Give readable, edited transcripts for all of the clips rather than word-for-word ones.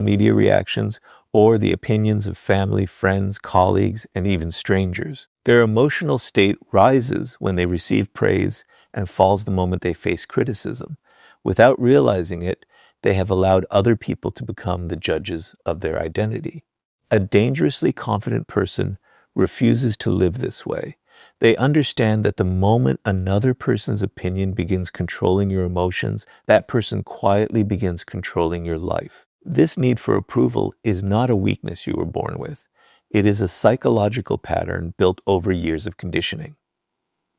media reactions, or the opinions of family, friends, colleagues, and even strangers. Their emotional state rises when they receive praise and falls the moment they face criticism. Without realizing it, they have allowed other people to become the judges of their identity. A dangerously confident person refuses to live this way. They understand that the moment another person's opinion begins controlling your emotions, that person quietly begins controlling your life. This need for approval is not a weakness you were born with. It is a psychological pattern built over years of conditioning.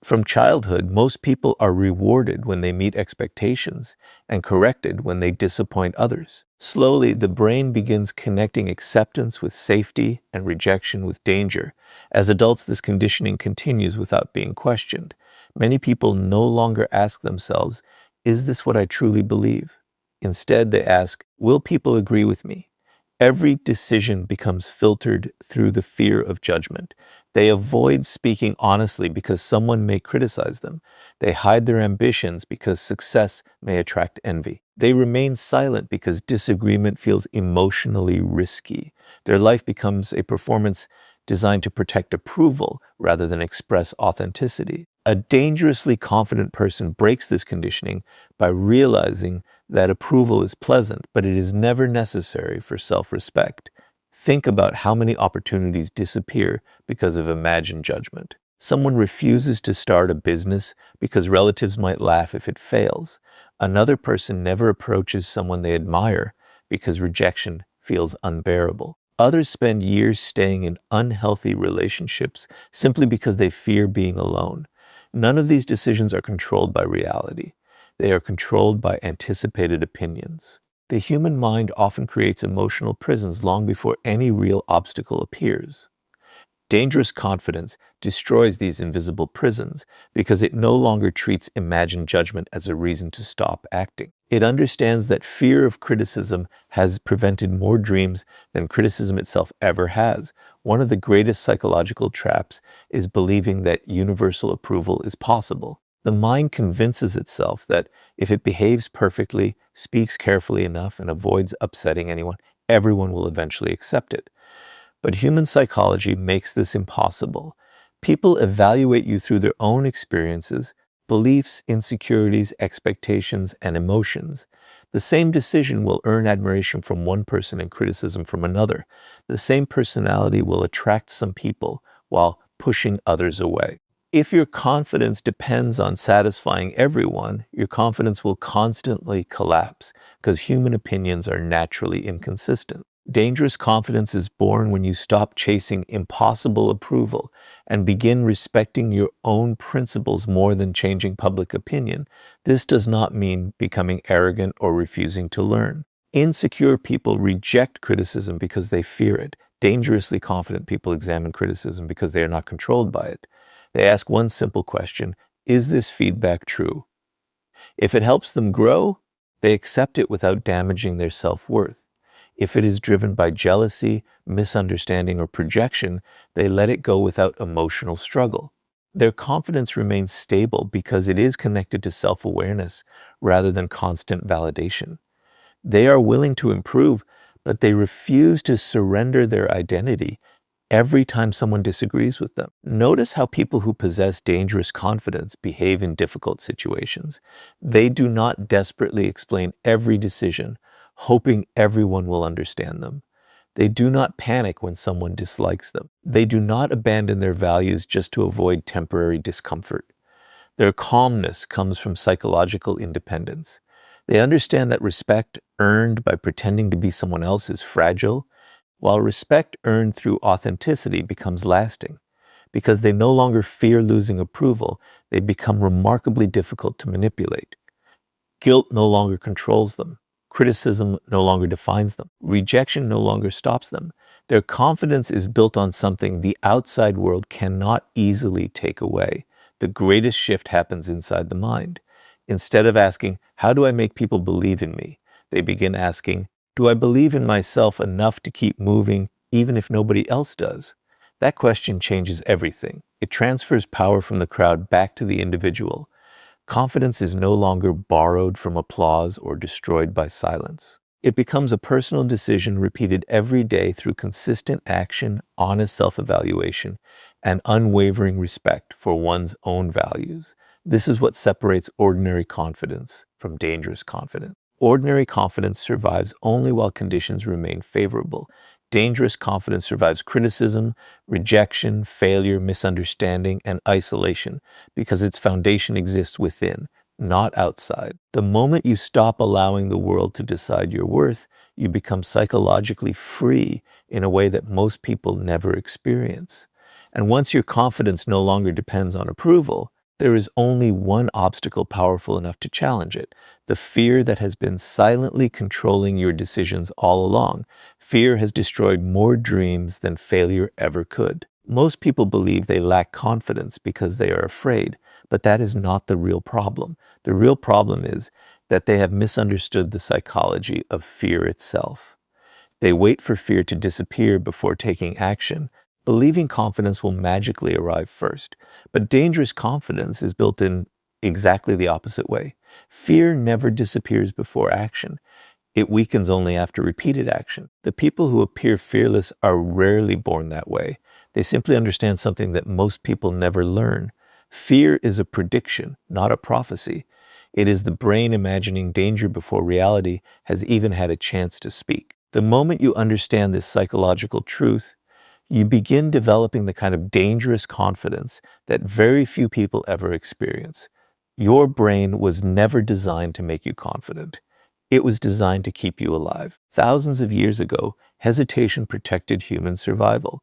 From childhood, most people are rewarded when they meet expectations and corrected when they disappoint others. Slowly, the brain begins connecting acceptance with safety and rejection with danger. As adults, this conditioning continues without being questioned. Many people no longer ask themselves, "Is this what I truly believe?" Instead, they ask, "Will people agree with me?" Every decision becomes filtered through the fear of judgment. They avoid speaking honestly because someone may criticize them. They hide their ambitions because success may attract envy. They remain silent because disagreement feels emotionally risky. Their life becomes a performance designed to protect approval rather than express authenticity. A dangerously confident person breaks this conditioning by realizing that approval is pleasant, but it is never necessary for self-respect. Think about how many opportunities disappear because of imagined judgment. Someone refuses to start a business because relatives might laugh if it fails. Another person never approaches someone they admire because rejection feels unbearable. Others spend years staying in unhealthy relationships simply because they fear being alone. None of these decisions are controlled by reality. They are controlled by anticipated opinions. The human mind often creates emotional prisons long before any real obstacle appears. Dangerous confidence destroys these invisible prisons because it no longer treats imagined judgment as a reason to stop acting. It understands that fear of criticism has prevented more dreams than criticism itself ever has. One of the greatest psychological traps is believing that universal approval is possible. The mind convinces itself that if it behaves perfectly, speaks carefully enough, and avoids upsetting anyone, everyone will eventually accept it. But human psychology makes this impossible. People evaluate you through their own experiences, beliefs, insecurities, expectations, and emotions. The same decision will earn admiration from one person and criticism from another. The same personality will attract some people while pushing others away. If your confidence depends on satisfying everyone, your confidence will constantly collapse because human opinions are naturally inconsistent. Dangerous confidence is born when you stop chasing impossible approval and begin respecting your own principles more than changing public opinion. This does not mean becoming arrogant or refusing to learn. Insecure people reject criticism because they fear it. Dangerously confident people examine criticism because they are not controlled by it. They ask one simple question: is this feedback true? If it helps them grow, they accept it without damaging their self-worth. If it is driven by jealousy, misunderstanding, or projection, they let it go without emotional struggle. Their confidence remains stable because it is connected to self-awareness rather than constant validation. They are willing to improve, but they refuse to surrender their identity every time someone disagrees with them. Notice how people who possess dangerous confidence behave in difficult situations. They do not desperately explain every decision, hoping everyone will understand them. They do not panic when someone dislikes them. They do not abandon their values just to avoid temporary discomfort. Their calmness comes from psychological independence. They understand that respect earned by pretending to be someone else is fragile, while respect earned through authenticity becomes lasting. Because they no longer fear losing approval, they become remarkably difficult to manipulate. Guilt no longer controls them. Criticism no longer defines them. Rejection no longer stops them. Their confidence is built on something the outside world cannot easily take away. The greatest shift happens inside the mind. Instead of asking, "How do I make people believe in me?" they begin asking, "Do I believe in myself enough to keep moving even if nobody else does?" That question changes everything. It transfers power from the crowd back to the individual. Confidence is no longer borrowed from applause or destroyed by silence. It becomes a personal decision repeated every day through consistent action, honest self-evaluation, and unwavering respect for one's own values. This is what separates ordinary confidence from dangerous confidence. Ordinary confidence survives only while conditions remain favorable. Dangerous confidence survives criticism, rejection, failure, misunderstanding, and isolation because its foundation exists within, not outside. The moment you stop allowing the world to decide your worth, you become psychologically free in a way that most people never experience. And once your confidence no longer depends on approval, there is only one obstacle powerful enough to challenge it: the fear that has been silently controlling your decisions all along. Fear has destroyed more dreams than failure ever could. Most people believe they lack confidence because they are afraid, but that is not the real problem. The real problem is that they have misunderstood the psychology of fear itself. They wait for fear to disappear before taking action, believing confidence will magically arrive first. But dangerous confidence is built in exactly the opposite way. Fear never disappears before action. It weakens only after repeated action. The people who appear fearless are rarely born that way. They simply understand something that most people never learn. Fear is a prediction, not a prophecy. It is the brain imagining danger before reality has even had a chance to speak. The moment you understand this psychological truth, you begin developing the kind of dangerous confidence that very few people ever experience. Your brain was never designed to make you confident. It was designed to keep you alive. Thousands of years ago, hesitation protected human survival.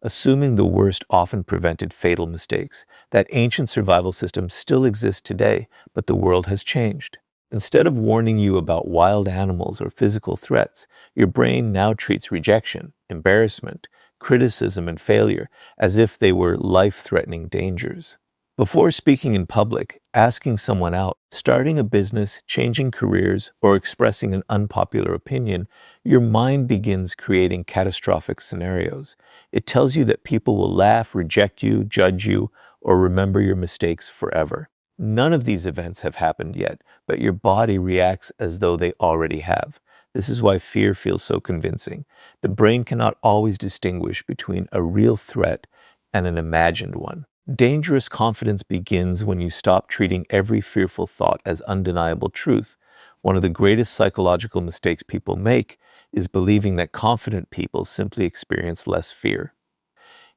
Assuming the worst often prevented fatal mistakes. That ancient survival system still exists today, but the world has changed. Instead of warning you about wild animals or physical threats, your brain now treats rejection, embarrassment, criticism, and failure as if they were life-threatening dangers. Before speaking in public, asking someone out, starting a business, changing careers, or expressing an unpopular opinion, your mind begins creating catastrophic scenarios. It tells you that people will laugh, reject you, judge you, or remember your mistakes forever. None of these events have happened yet, but your body reacts as though they already have. This is why fear feels so convincing. The brain cannot always distinguish between a real threat and an imagined one. Dangerous confidence begins when you stop treating every fearful thought as undeniable truth. One of the greatest psychological mistakes people make is believing that confident people simply experience less fear.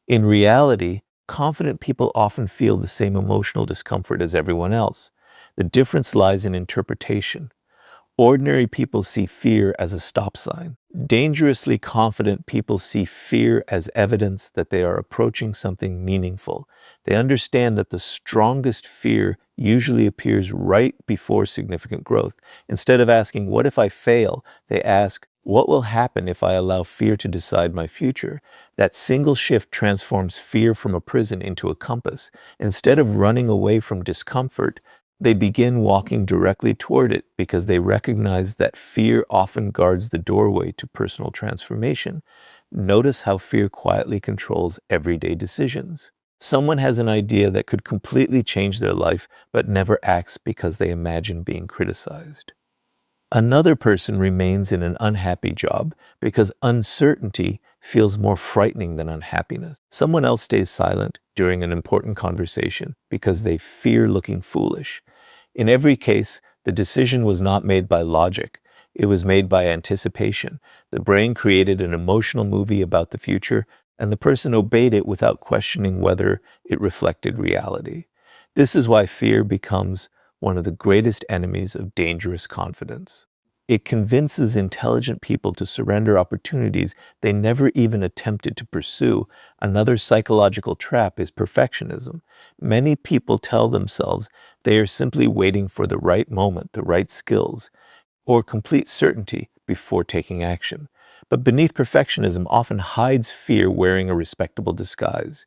In reality, confident people often feel the same emotional discomfort as everyone else. The difference lies in interpretation. Ordinary people see fear as a stop sign. Dangerously confident people see fear as evidence that they are approaching something meaningful. They understand that the strongest fear usually appears right before significant growth. Instead of asking, "What if I fail?" they ask, "What will happen if I allow fear to decide my future?" That single shift transforms fear from a prison into a compass. Instead of running away from discomfort, they begin walking directly toward it because they recognize that fear often guards the doorway to personal transformation. Notice how fear quietly controls everyday decisions. Someone has an idea that could completely change their life, but never acts because they imagine being criticized. Another person remains in an unhappy job because uncertainty feels more frightening than unhappiness. Someone else stays silent during an important conversation because they fear looking foolish. In every case, the decision was not made by logic. It was made by anticipation. The brain created an emotional movie about the future, and the person obeyed it without questioning whether it reflected reality. This is why fear becomes one of the greatest enemies of dangerous confidence. It convinces intelligent people to surrender opportunities they never even attempted to pursue. Another psychological trap is perfectionism. Many people tell themselves they are simply waiting for the right moment, the right skills, or complete certainty before taking action. But beneath perfectionism often hides fear wearing a respectable disguise.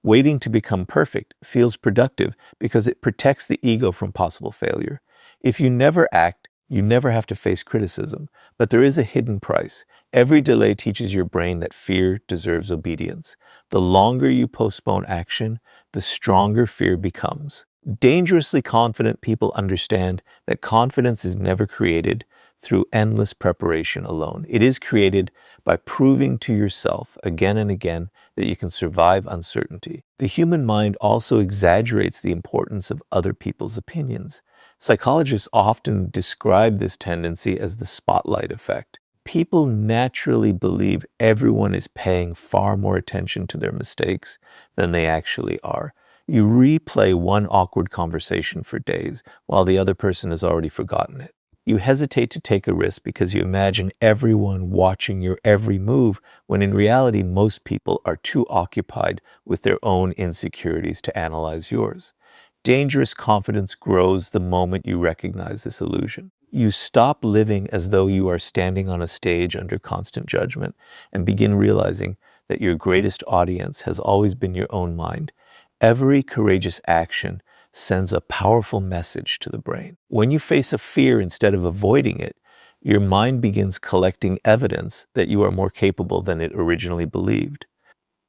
Waiting to become perfect feels productive because it protects the ego from possible failure. If you never act, you never have to face criticism, but there is a hidden price. Every delay teaches your brain that fear deserves obedience. The longer you postpone action, the stronger fear becomes. Dangerously confident people understand that confidence is never created through endless preparation alone. It is created by proving to yourself again and again that you can survive uncertainty. The human mind also exaggerates the importance of other people's opinions. Psychologists often describe this tendency as the spotlight effect. People naturally believe everyone is paying far more attention to their mistakes than they actually are. You replay one awkward conversation for days while the other person has already forgotten it. You hesitate to take a risk because you imagine everyone watching your every move, when in reality, most people are too occupied with their own insecurities to analyze yours. Dangerous confidence grows the moment you recognize this illusion. You stop living as though you are standing on a stage under constant judgment and begin realizing that your greatest audience has always been your own mind. Every courageous action sends a powerful message to the brain. When you face a fear instead of avoiding it, your mind begins collecting evidence that you are more capable than it originally believed.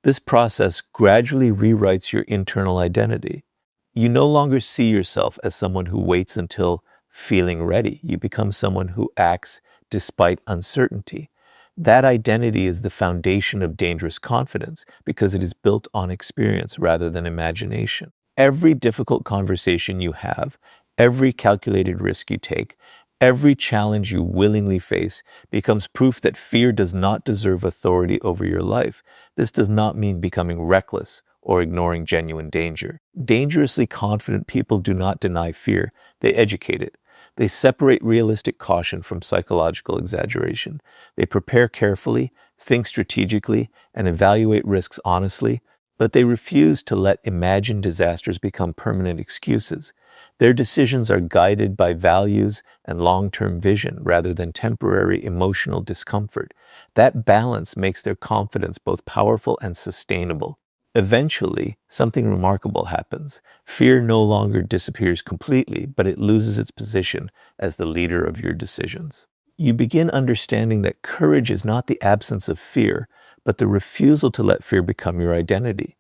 This process gradually rewrites your internal identity. You no longer see yourself as someone who waits until feeling ready. You become someone who acts despite uncertainty. That identity is the foundation of dangerous confidence because it is built on experience rather than imagination. Every difficult conversation you have, every calculated risk you take, every challenge you willingly face becomes proof that fear does not deserve authority over your life. This does not mean becoming reckless or ignoring genuine danger. Dangerously confident people do not deny fear, they educate it. They separate realistic caution from psychological exaggeration. They prepare carefully, think strategically, and evaluate risks honestly, but they refuse to let imagined disasters become permanent excuses. Their decisions are guided by values and long-term vision rather than temporary emotional discomfort. That balance makes their confidence both powerful and sustainable. Eventually, something remarkable happens. Fear no longer disappears completely, but it loses its position as the leader of your decisions. You begin understanding that courage is not the absence of fear, but the refusal to let fear become your identity.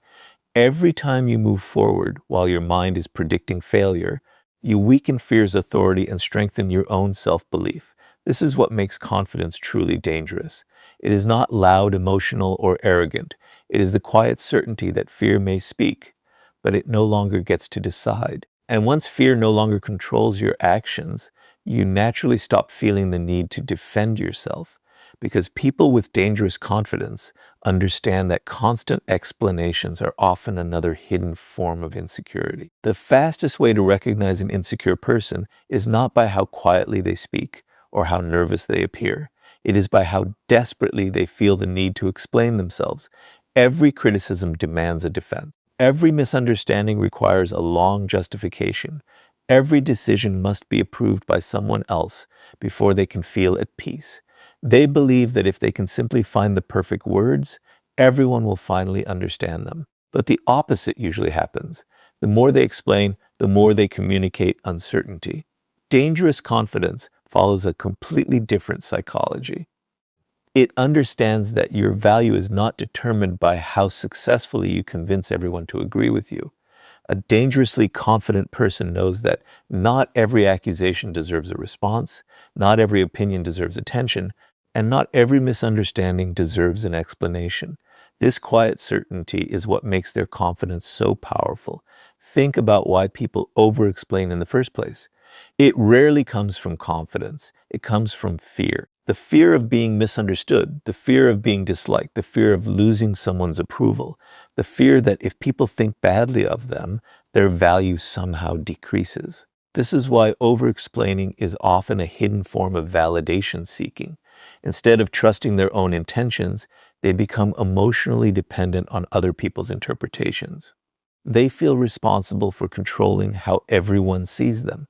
Every time you move forward while your mind is predicting failure, you weaken fear's authority and strengthen your own self-belief. This is what makes confidence truly dangerous. It is not loud, emotional, or arrogant. It is the quiet certainty that fear may speak, but it no longer gets to decide. And once fear no longer controls your actions, you naturally stop feeling the need to defend yourself. Because people with dangerous confidence understand that constant explanations are often another hidden form of insecurity. The fastest way to recognize an insecure person is not by how quietly they speak or how nervous they appear. It is by how desperately they feel the need to explain themselves. Every criticism demands a defense. Every misunderstanding requires a long justification. Every decision must be approved by someone else before they can feel at peace. They believe that if they can simply find the perfect words, everyone will finally understand them. But the opposite usually happens. The more they explain, the more they communicate uncertainty. Dangerous confidence follows a completely different psychology. It understands that your value is not determined by how successfully you convince everyone to agree with you. A dangerously confident person knows that not every accusation deserves a response, not every opinion deserves attention, and not every misunderstanding deserves an explanation. This quiet certainty is what makes their confidence so powerful. Think about why people over-explain in the first place. It rarely comes from confidence. It comes from fear. The fear of being misunderstood, the fear of being disliked, the fear of losing someone's approval, the fear that if people think badly of them, their value somehow decreases. This is why over-explaining is often a hidden form of validation seeking. Instead of trusting their own intentions, they become emotionally dependent on other people's interpretations. They feel responsible for controlling how everyone sees them.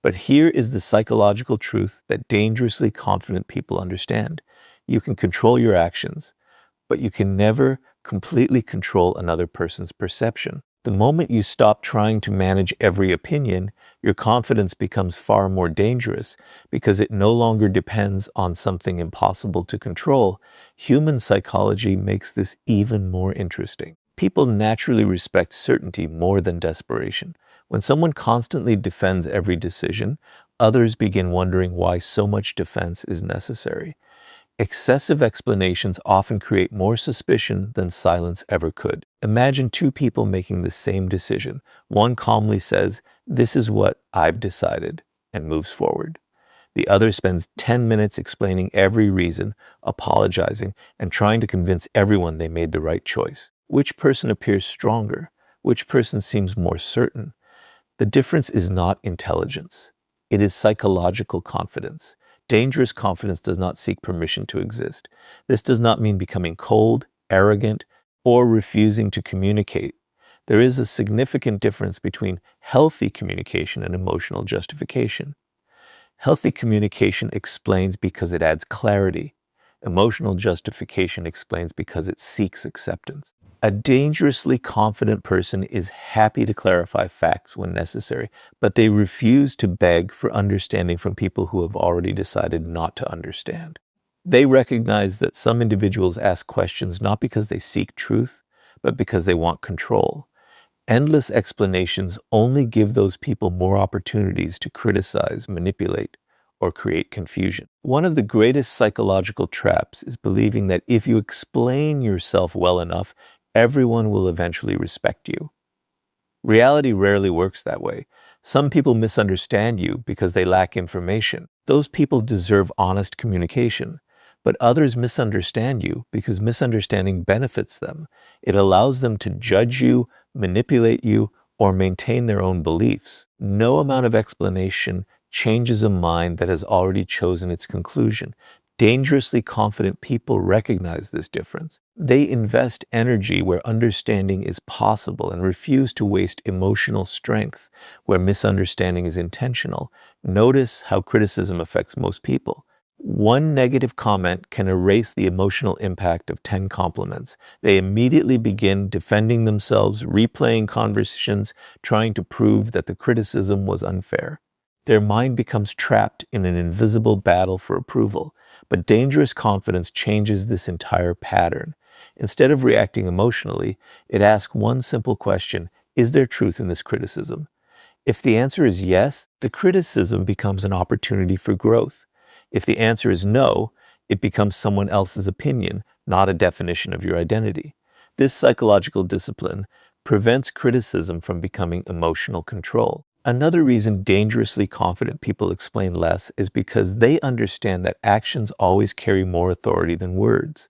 But here is the psychological truth that dangerously confident people understand. You can control your actions, but you can never completely control another person's perception. The moment you stop trying to manage every opinion, your confidence becomes far more dangerous because it no longer depends on something impossible to control. Human psychology makes this even more interesting. People naturally respect certainty more than desperation. When someone constantly defends every decision, others begin wondering why so much defense is necessary. Excessive explanations often create more suspicion than silence ever could. Imagine two people making the same decision. One calmly says, "This is what I've decided," and moves forward. The other spends 10 minutes explaining every reason, apologizing, and trying to convince everyone they made the right choice. Which person appears stronger? Which person seems more certain? The difference is not intelligence. It is psychological confidence. Dangerous confidence does not seek permission to exist. This does not mean becoming cold, arrogant, or refusing to communicate. There is a significant difference between healthy communication and emotional justification. Healthy communication explains because it adds clarity. Emotional justification explains because it seeks acceptance. A dangerously confident person is happy to clarify facts when necessary, but they refuse to beg for understanding from people who have already decided not to understand. They recognize that some individuals ask questions not because they seek truth, but because they want control. Endless explanations only give those people more opportunities to criticize, manipulate, or create confusion. One of the greatest psychological traps is believing that if you explain yourself well enough, everyone will eventually respect you. Reality rarely works that way. Some people misunderstand you because they lack information. Those people deserve honest communication. But others misunderstand you because misunderstanding benefits them. It allows them to judge you, manipulate you, or maintain their own beliefs. No amount of explanation changes a mind that has already chosen its conclusion. Dangerously confident people recognize this difference. They invest energy where understanding is possible and refuse to waste emotional strength where misunderstanding is intentional. Notice how criticism affects most people. One negative comment can erase the emotional impact of 10 compliments. They immediately begin defending themselves, replaying conversations, trying to prove that the criticism was unfair. Their mind becomes trapped in an invisible battle for approval. But dangerous confidence changes this entire pattern. Instead of reacting emotionally, it asks one simple question: is there truth in this criticism? If the answer is yes, the criticism becomes an opportunity for growth. If the answer is no, it becomes someone else's opinion, not a definition of your identity. This psychological discipline prevents criticism from becoming emotional control. Another reason dangerously confident people explain less is because they understand that actions always carry more authority than words.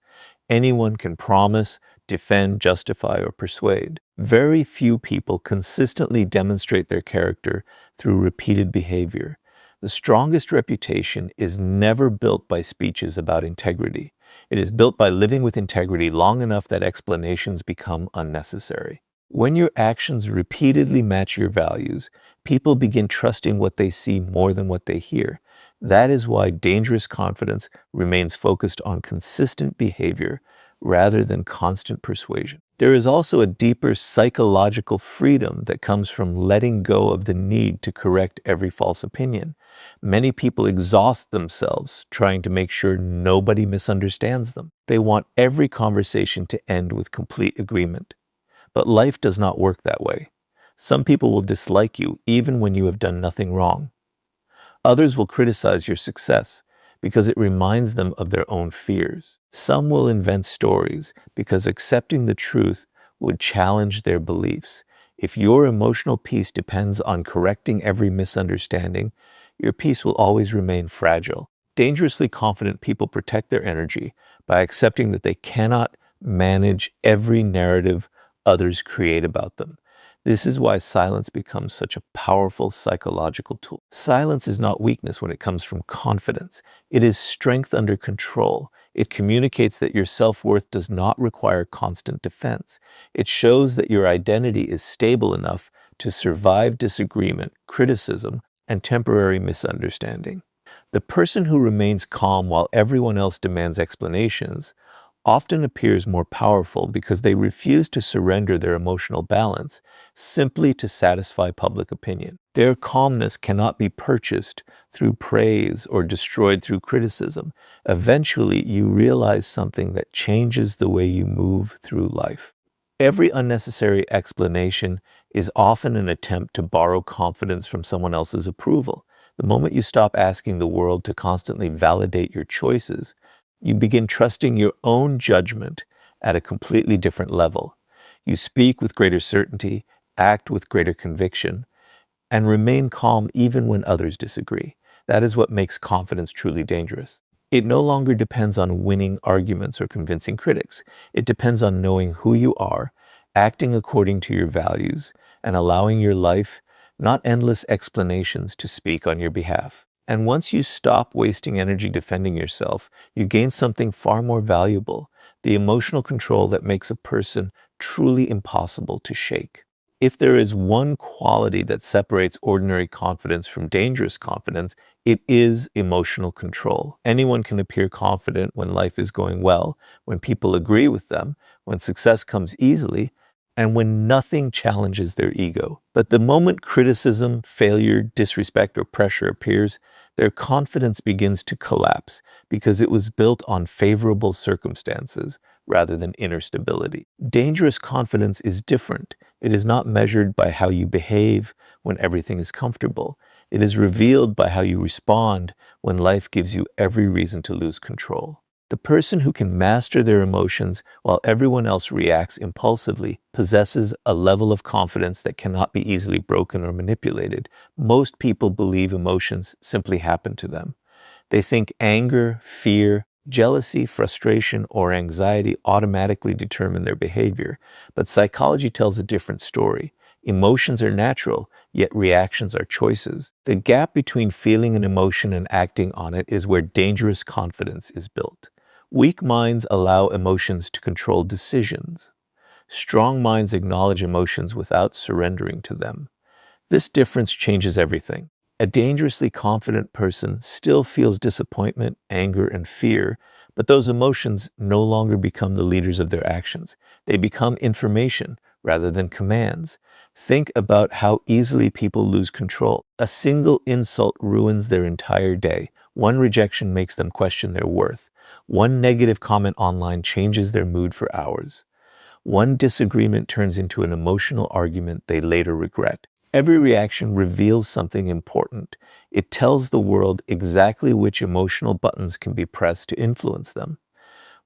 Anyone can promise, defend, justify, or persuade. Very few people consistently demonstrate their character through repeated behavior. The strongest reputation is never built by speeches about integrity. It is built by living with integrity long enough that explanations become unnecessary. When your actions repeatedly match your values, people begin trusting what they see more than what they hear. That is why dangerous confidence remains focused on consistent behavior rather than constant persuasion. There is also a deeper psychological freedom that comes from letting go of the need to correct every false opinion. Many people exhaust themselves trying to make sure nobody misunderstands them. They want every conversation to end with complete agreement. But life does not work that way. Some people will dislike you even when you have done nothing wrong. Others will criticize your success because it reminds them of their own fears. Some will invent stories because accepting the truth would challenge their beliefs. If your emotional peace depends on correcting every misunderstanding, your peace will always remain fragile. Dangerously confident people protect their energy by accepting that they cannot manage every narrative others create about them. This is why silence becomes such a powerful psychological tool. Silence is not weakness when it comes from confidence. It is strength under control. It communicates that your self-worth does not require constant defense. It shows that your identity is stable enough to survive disagreement, criticism, and temporary misunderstanding. The person who remains calm while everyone else demands explanations often appears more powerful because they refuse to surrender their emotional balance simply to satisfy public opinion. Their calmness cannot be purchased through praise or destroyed through criticism. Eventually, you realize something that changes the way you move through life. Every unnecessary explanation is often an attempt to borrow confidence from someone else's approval. The moment you stop asking the world to constantly validate your choices, you begin trusting your own judgment at a completely different level. You speak with greater certainty, act with greater conviction, and remain calm even when others disagree. That is what makes confidence truly dangerous. It no longer depends on winning arguments or convincing critics. It depends on knowing who you are, acting according to your values, and allowing your life, not endless explanations, to speak on your behalf. And once you stop wasting energy defending yourself, you gain something far more valuable, the emotional control that makes a person truly impossible to shake. If there is one quality that separates ordinary confidence from dangerous confidence, it is emotional control. Anyone can appear confident when life is going well, when people agree with them, when success comes easily, and when nothing challenges their ego. But the moment criticism, failure, disrespect, or pressure appears, their confidence begins to collapse because it was built on favorable circumstances rather than inner stability. Dangerous confidence is different. It is not measured by how you behave when everything is comfortable. It is revealed by how you respond when life gives you every reason to lose control. The person who can master their emotions while everyone else reacts impulsively possesses a level of confidence that cannot be easily broken or manipulated. Most people believe emotions simply happen to them. They think anger, fear, jealousy, frustration, or anxiety automatically determine their behavior. But psychology tells a different story. Emotions are natural, yet reactions are choices. The gap between feeling an emotion and acting on it is where dangerous confidence is built. Weak minds allow emotions to control decisions. Strong minds acknowledge emotions without surrendering to them. This difference changes everything. A dangerously confident person still feels disappointment, anger, and fear, but those emotions no longer become the leaders of their actions. They become information rather than commands. Think about how easily people lose control. A single insult ruins their entire day. One rejection makes them question their worth. One negative comment online changes their mood for hours. One disagreement turns into an emotional argument they later regret. Every reaction reveals something important. It tells the world exactly which emotional buttons can be pressed to influence them.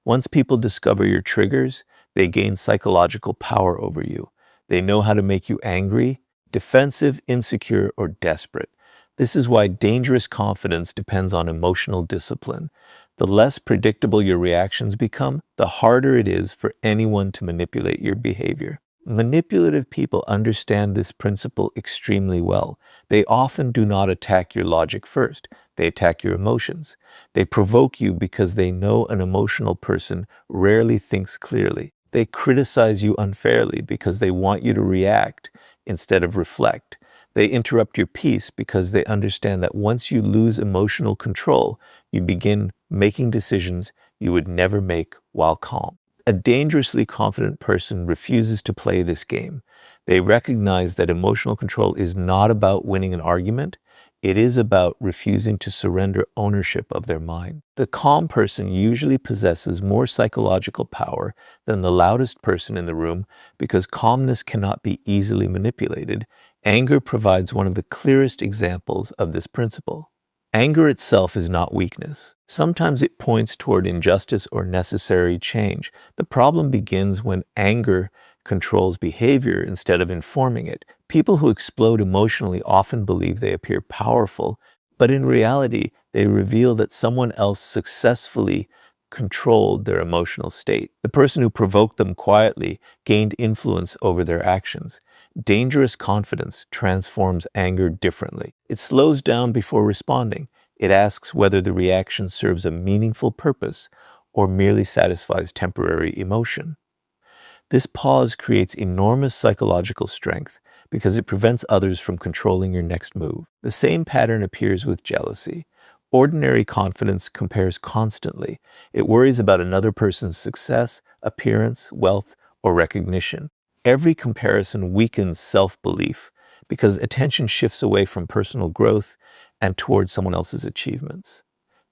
Once people discover your triggers, they gain psychological power over you. They know how to make you angry, defensive, insecure, or desperate. This is why dangerous confidence depends on emotional discipline. The less predictable your reactions become, the harder it is for anyone to manipulate your behavior. Manipulative people understand this principle extremely well. They often do not attack your logic first. They attack your emotions. They provoke you because they know an emotional person rarely thinks clearly. They criticize you unfairly because they want you to react instead of reflect. They interrupt your peace because they understand that once you lose emotional control, you begin making decisions you would never make while calm. A dangerously confident person refuses to play this game. They recognize that emotional control is not about winning an argument. It is about refusing to surrender ownership of their mind. The calm person usually possesses more psychological power than the loudest person in the room because calmness cannot be easily manipulated. Anger provides one of the clearest examples of this principle. Anger itself is not weakness. Sometimes it points toward injustice or necessary change. The problem begins when anger controls behavior instead of informing it. People who explode emotionally often believe they appear powerful, but in reality, they reveal that someone else successfully controlled their emotional state. The person who provoked them quietly gained influence over their actions. Dangerous confidence transforms anger differently. It slows down before responding. It asks whether the reaction serves a meaningful purpose or merely satisfies temporary emotion. This pause creates enormous psychological strength because it prevents others from controlling your next move. The same pattern appears with jealousy. Ordinary confidence compares constantly. It worries about another person's success, appearance, wealth, or recognition. Every comparison weakens self-belief because attention shifts away from personal growth and towards someone else's achievements.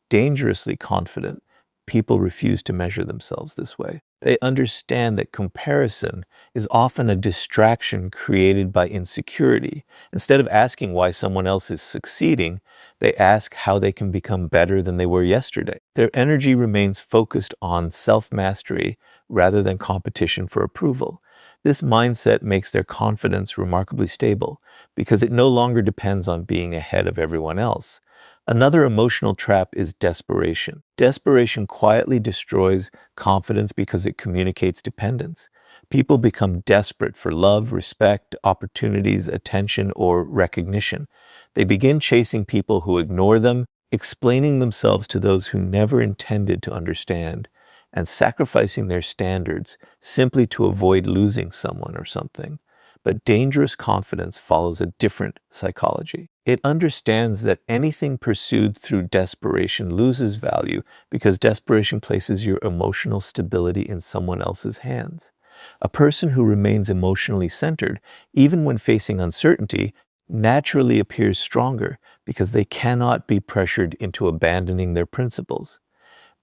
Dangerously confident people refuse to measure themselves this way. They understand that comparison is often a distraction created by insecurity. Instead of asking why someone else is succeeding, they ask how they can become better than they were yesterday. Their energy remains focused on self-mastery rather than competition for approval. This mindset makes their confidence remarkably stable because it no longer depends on being ahead of everyone else. Another emotional trap is desperation. Desperation quietly destroys confidence because it communicates dependence. People become desperate for love, respect, opportunities, attention, or recognition. They begin chasing people who ignore them, explaining themselves to those who never intended to understand, and sacrificing their standards simply to avoid losing someone or something. But dangerous confidence follows a different psychology. It understands that anything pursued through desperation loses value because desperation places your emotional stability in someone else's hands. A person who remains emotionally centered, even when facing uncertainty, naturally appears stronger because they cannot be pressured into abandoning their principles.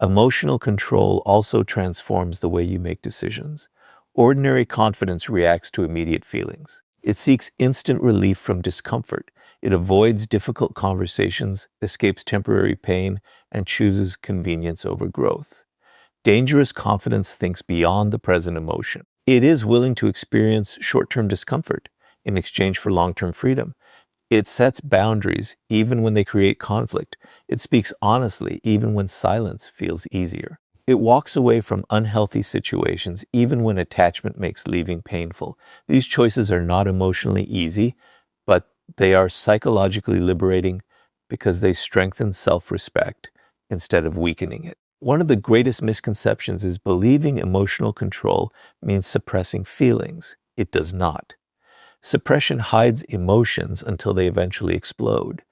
Emotional control also transforms the way you make decisions. Ordinary confidence reacts to immediate feelings. It seeks instant relief from discomfort. It avoids difficult conversations, escapes temporary pain, and chooses convenience over growth. Dangerous confidence thinks beyond the present emotion. It is willing to experience short-term discomfort in exchange for long-term freedom. It sets boundaries even when they create conflict. It speaks honestly even when silence feels easier. It walks away from unhealthy situations even when attachment makes leaving painful. These choices are not emotionally easy, but they are psychologically liberating because they strengthen self-respect instead of weakening it. One of the greatest misconceptions is believing emotional control means suppressing feelings. It does not. Suppression hides emotions until they eventually explode.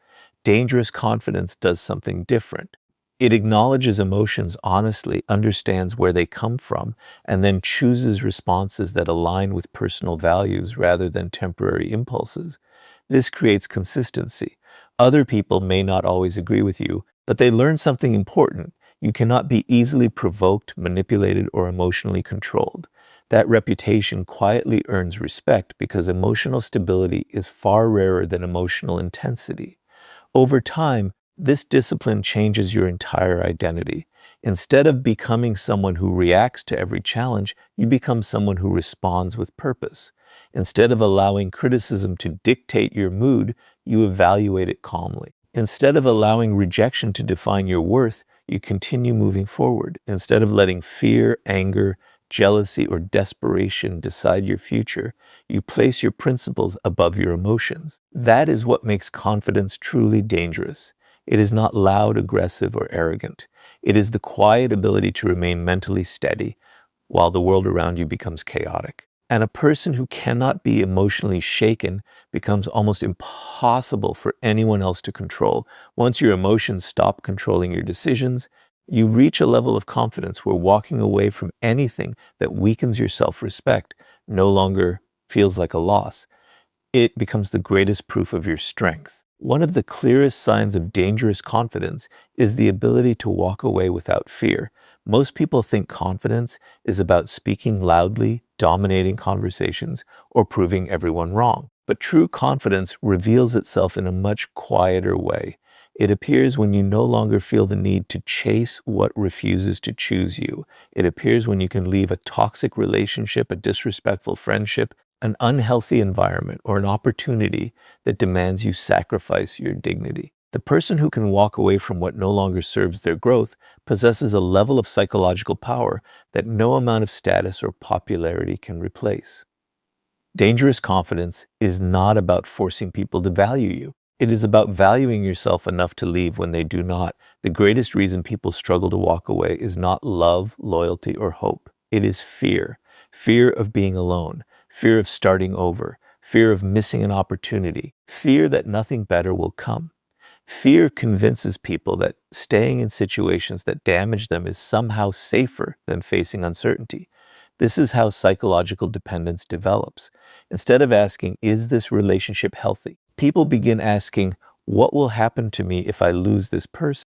Dangerous confidence does something different. It acknowledges emotions honestly, understands where they come from, and then chooses responses that align with personal values rather than temporary impulses. This creates consistency. Other people may not always agree with you, but they learn something important. You cannot be easily provoked, manipulated, or emotionally controlled. That reputation quietly earns respect because emotional stability is far rarer than emotional intensity. Over time, this discipline changes your entire identity. Instead of becoming someone who reacts to every challenge, you become someone who responds with purpose. Instead of allowing criticism to dictate your mood, you evaluate it calmly. Instead of allowing rejection to define your worth, you continue moving forward. Instead of letting fear, anger, jealousy, or desperation decide your future, you place your principles above your emotions. That is what makes confidence truly dangerous. It is not loud, aggressive, or arrogant. It is the quiet ability to remain mentally steady while the world around you becomes chaotic. And a person who cannot be emotionally shaken becomes almost impossible for anyone else to control. Once your emotions stop controlling your decisions, you reach a level of confidence where walking away from anything that weakens your self-respect no longer feels like a loss. It becomes the greatest proof of your strength. One of the clearest signs of dangerous confidence is the ability to walk away without fear. Most people think confidence is about speaking loudly, dominating conversations, or proving everyone wrong. But true confidence reveals itself in a much quieter way. It appears when you no longer feel the need to chase what refuses to choose you. It appears when you can leave a toxic relationship, a disrespectful friendship, an unhealthy environment, or an opportunity that demands you sacrifice your dignity. The person who can walk away from what no longer serves their growth possesses a level of psychological power that no amount of status or popularity can replace. Dangerous confidence is not about forcing people to value you. It is about valuing yourself enough to leave when they do not. The greatest reason people struggle to walk away is not love, loyalty, or hope. It is fear. Fear of being alone, fear of starting over, fear of missing an opportunity, fear that nothing better will come. Fear convinces people that staying in situations that damage them is somehow safer than facing uncertainty. This is how psychological dependence develops. Instead of asking, is this relationship healthy? People begin asking, what will happen to me if I lose this person?